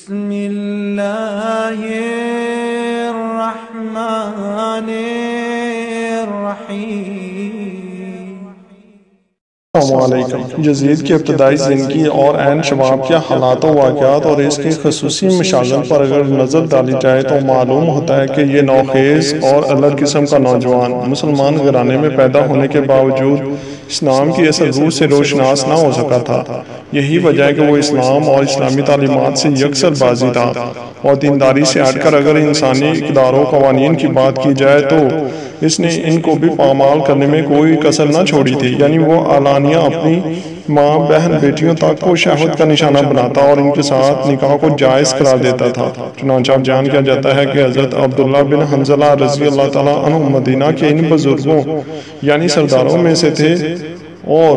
بسم الله الرحمن الرحیم۔ السلام علیکم۔ یزید کی ابتدائی زندگی اور عین شباب کے حالات و واقعات اور اس کی خصوصی مشاغل پر اگر نظر ڈالی جائے تو معلوم ہوتا ہے کہ یہ نوخیز اور الگ قسم کا نوجوان مسلمان گھرانے میں پیدا ہونے کے باوجود اسلام کی اصل روح سے روشناس نہ ہو سکا تھا۔ یہی وجہ ہے کہ وہ اسلام اور اسلامی تعلیمات سے یکسر بازی تھا، اور دینداری سے ہٹ کر اگر انسانی اقدار و قوانین کی بات کی جائے تو اس نے ان کو بھی پامال کرنے میں کوئی کسر نہ چھوڑی تھی۔ یعنی وہ اعلانیہ اپنی ماں، بہن، بیٹیوں تک کو شہوت کا نشانہ بناتا اور ان کے ساتھ نکاح کو جائز قرار دیتا تھا۔ چنانچہ جان کیا جاتا ہے کہ حضرت عبداللہ بن حنظلہ رضی اللہ تعالیٰ عنہ مدینہ کے ان بزرگوں یعنی سرداروں میں سے تھے، اور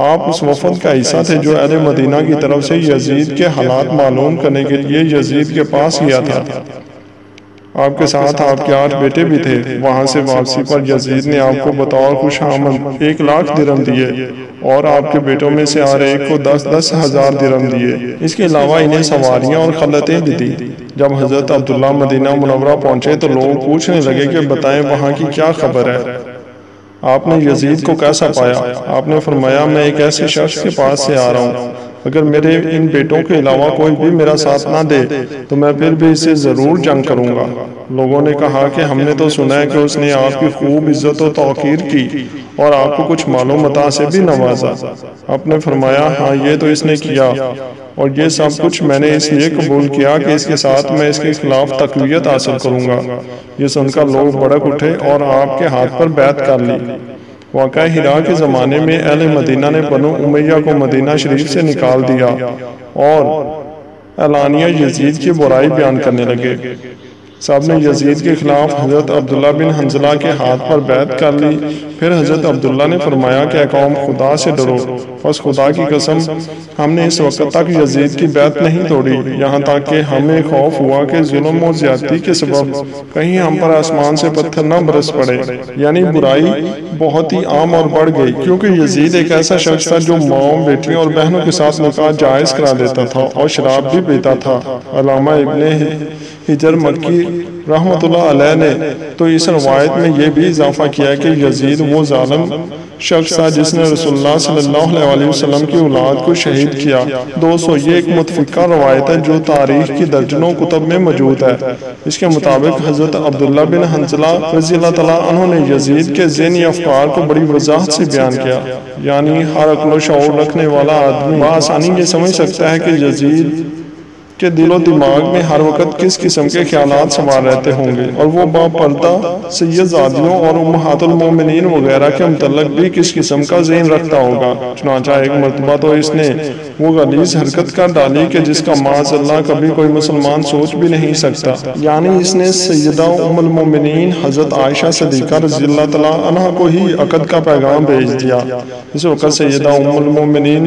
آپ اس وفد کا حصہ تھے جو اہل مدینہ کی طرف سے یزید کے حالات معلوم کرنے کے لیے یزید کے پاس گیا تھا۔ آپ کے ساتھ آپ کے 8 بیٹے بھی تھے۔ وہاں سے واپسی پر یزید نے آپ کو بطور خوش آمد 1,00,000 درہم دیے، اور آپ کے بیٹوں میں سے ہر ایک کو 10,000 درہم دیے۔ اس کے علاوہ انہیں سواریاں اور خلعتیں بھی دی۔ جب حضرت عبداللہ مدینہ منورہ پہنچے تو لوگ پوچھنے لگے کہ بتائیں وہاں کی کیا خبر ہے؟ آپ نے یزید کو کیسا پایا؟ آپ نے فرمایا میں ایک ایسے شخص کے پاس سے آ رہا ہوں، اگر میرے ان بیٹوں کے علاوہ کوئی بھی میرا ساتھ نہ دے تو میں پھر بھی اسے ضرور جنگ کروں گا۔ لوگوں نے کہا کہ ہم نے تو سنا ہے کہ اس نے آپ کی خوب عزت و توقیر کی اور آپ کو کچھ مال و متاع سے بھی نوازا۔ آپ نے فرمایا ہاں یہ تو اس نے کیا، اور یہ سب کچھ میں نے اس لیے قبول کیا کہ اس کے ساتھ میں اس کے خلاف تقویت حاصل کروں گا۔ یہ سن کر لوگ بھڑک اٹھے اور آپ کے ہاتھ پر بیعت کر لی۔ واقعہ ہرا کے زمانے میں اہل مدینہ نے بنو امیہ کو مدینہ شریف سے نکال دیا اور اعلانیہ یزید کی برائی بیان کرنے لگے۔ سب نے یزید کے خلاف حضرت عبداللہ بن حنظلہ کے ہاتھ پر بیعت کر لی۔ پھر حضرت عبداللہ نے فرمایا کہ اے قوم خدا سے ڈرو، بس خدا کی قسم ہم نے اس وقت تک یزید کی بیعت نہیں توڑی، یہاں تک کہ ہمیں خوف ہوا کہ ظلم و زیادتی کے سبب کہیں ہم پر آسمان سے پتھر نہ برس پڑے۔ یعنی برائی بہت ہی عام اور بڑھ گئی، کیونکہ یزید ایک ایسا شخص تھا جو ماؤں، بیٹیوں اور بہنوں کے ساتھ نکاح جائز کرا دیتا تھا اور شراب بھی پیتا تھا۔ علامہ ابن حجر مکی رحمۃ اللہ علیہ نے تو اس روایت میں یہ بھی اضافہ کیا کہ یزید وہ ظالم شخص تھا جس نے رسول اللہ صلی اللہ علیہ وسلم کی اولاد کو شہید کیا۔ دوستو یہ ایک متفقہ روایت ہے جو تاریخ کی درجنوں کتب میں موجود ہے۔ اس کے مطابق حضرت عبداللہ بن حنظلہ رضی اللہ تعالیٰ عنہ نے یزید کے ذہنی افکار کو بڑی وضاحت سے بیان کیا۔ یعنی ہر عقل و شعور رکھنے والا آدمی بآسانی یہ سمجھ سکتا ہے کہ یزید کہ دل و دماغ میں ہر وقت کس قسم کے خیالات سوار رہتے ہوں گے، اور وہ باپردہ سید زادیوں اور امہات المومنین وغیرہ کے متعلق بھی کس قسم کا ذہن رکھتا ہوگا۔ چنانچہ ایک مرتبہ تو اس نے وہ غلیظ حرکت کر ڈالی کہ جس کا معاذ اللہ کبھی کوئی مسلمان سوچ بھی نہیں سکتا۔ یعنی اس نے سیدہ ام المومنین حضرت عائشہ صدیقہ رضی اللہ تعالیٰ عنہ کو ہی عقد کا پیغام بھیج دیا۔ اس وقت سیدہ ام المومنین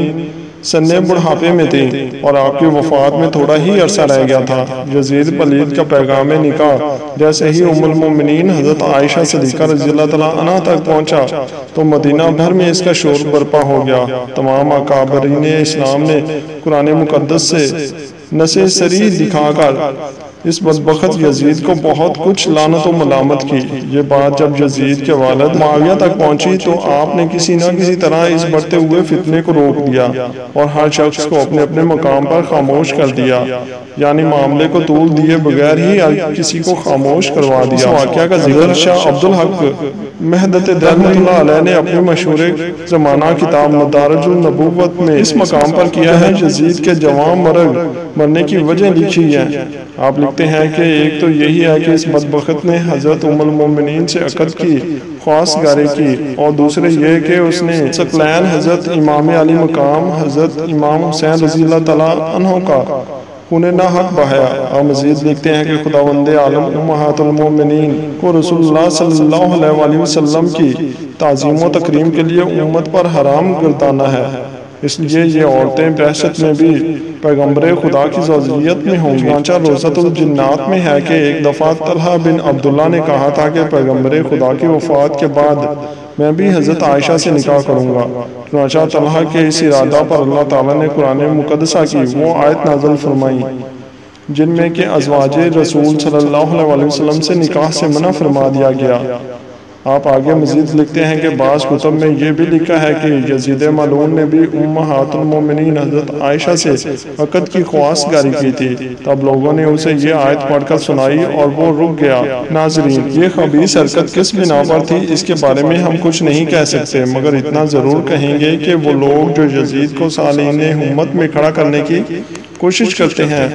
سنِ بڑھاپے میں تھی اور آپ کی وفات میں تھوڑا ہی عرصہ رہ گیا تھا۔ یزید پلید کا پیغام نکاح جیسے ہی ام المومنین حضرت عائشہ صدیقہ رضی اللہ تعالیٰ عنہ تک پہنچا تو مدینہ بھر میں اس کا شور برپا ہو گیا۔ تمام اکابرین اسلام نے قرآن مقدس سے نص صریح دکھا کر اس بدبخت یزید کو بہت کچھ لعنت و ملامت کی۔ یہ بات جب یزید کے والد معاویہ تک پہنچی تو آپ نے کسی نہ کسی طرح اس بڑھتے ہوئے فتنے کو روک دیا اور ہر شخص کو اپنے اپنے مقام پر خاموش کر دیا، یعنی معاملے کو طول دیے بغیر ہی کسی کو خاموش کروا دیا۔ اس واقعہ کا ذکر شاہ عبدالحق مہدت رحمۃ اللہ علیہ نے اپنی مشہور زمانہ کتاب مدارج النبوت میں اس مقام پر کیا ہے۔ یزید کے جوان مرنے کی وجہ لکھی ہے۔ آپ لکھتے ہیں کہ ایک تو یہی ہے کہ اس بدبخت نے حضرت ام المومنین سے عقد کی خواستگاری کی، اور دوسرے یہ کہ اس نے ثقلین حضرت امام علی مقام حضرت امام حسین رضی اللہ تعالیٰ عنہ کا خون ناحق بہایا۔ آپ مزید لکھتے ہیں کہ خداوند عالم امہات المومنین کو رسول اللہ صلی اللہ علیہ وسلم کی تعظیم و تکریم کے لیے امت پر حرام گردانا ہے، اس لیے یہ عورتیں بحثت میں بھی پیغمبر خدا کی زوجیت میں ہوں گی۔ چنانچہ روضۃ الجنات میں ہے کہ ایک دفعہ طلحہ بن عبداللہ نے کہا تھا کہ پیغمبر خدا کی وفات کے بعد میں بھی حضرت عائشہ سے نکاح کروں گا۔ چنانچہ طلحہ کے اس ارادہ پر اللہ تعالیٰ نے قرآن مقدسہ کی وہ آیت نازل فرمائی جن میں کہ ازواج رسول صلی اللہ علیہ وسلم سے نکاح سے منع فرما دیا گیا۔ آپ آگے مزید لکھتے ہیں کہ بعض کتب میں یہ بھی لکھا ہے کہ یزید ملعون نے بھی امہات المومنین حضرت عائشہ سے عقد کی خواست گاری کی تھی، تب لوگوں نے اسے یہ آیت پڑھ کر سنائی اور وہ رک گیا۔ ناظرین، یہ خبیث حرکت کس بنا پر تھی اس کے بارے میں ہم کچھ نہیں کہہ سکتے، مگر اتنا ضرور کہیں گے کہ وہ لوگ جو یزید کو صالحین امت میں کھڑا کرنے کی کوشش کرتے ہیں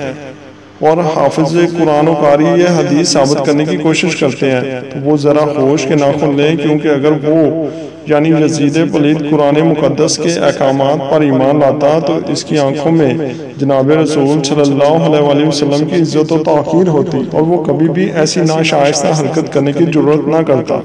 اور حافظ قرآن و قاری یہ حدیث ثابت کرنے کی کوشش کرتے ہیں، تو وہ ذرا ہوش کے ناخن لیں، کیونکہ اگر وہ یعنی یزید پلید قرآن مقدس کے احکامات پر ایمان لاتا تو اس کی آنکھوں میں جناب رسول صلی اللہ علیہ وسلم کی عزت و توقیر ہوتی اور وہ کبھی بھی ایسی ناشائستہ حرکت کرنے کی جرات نہ کرتا۔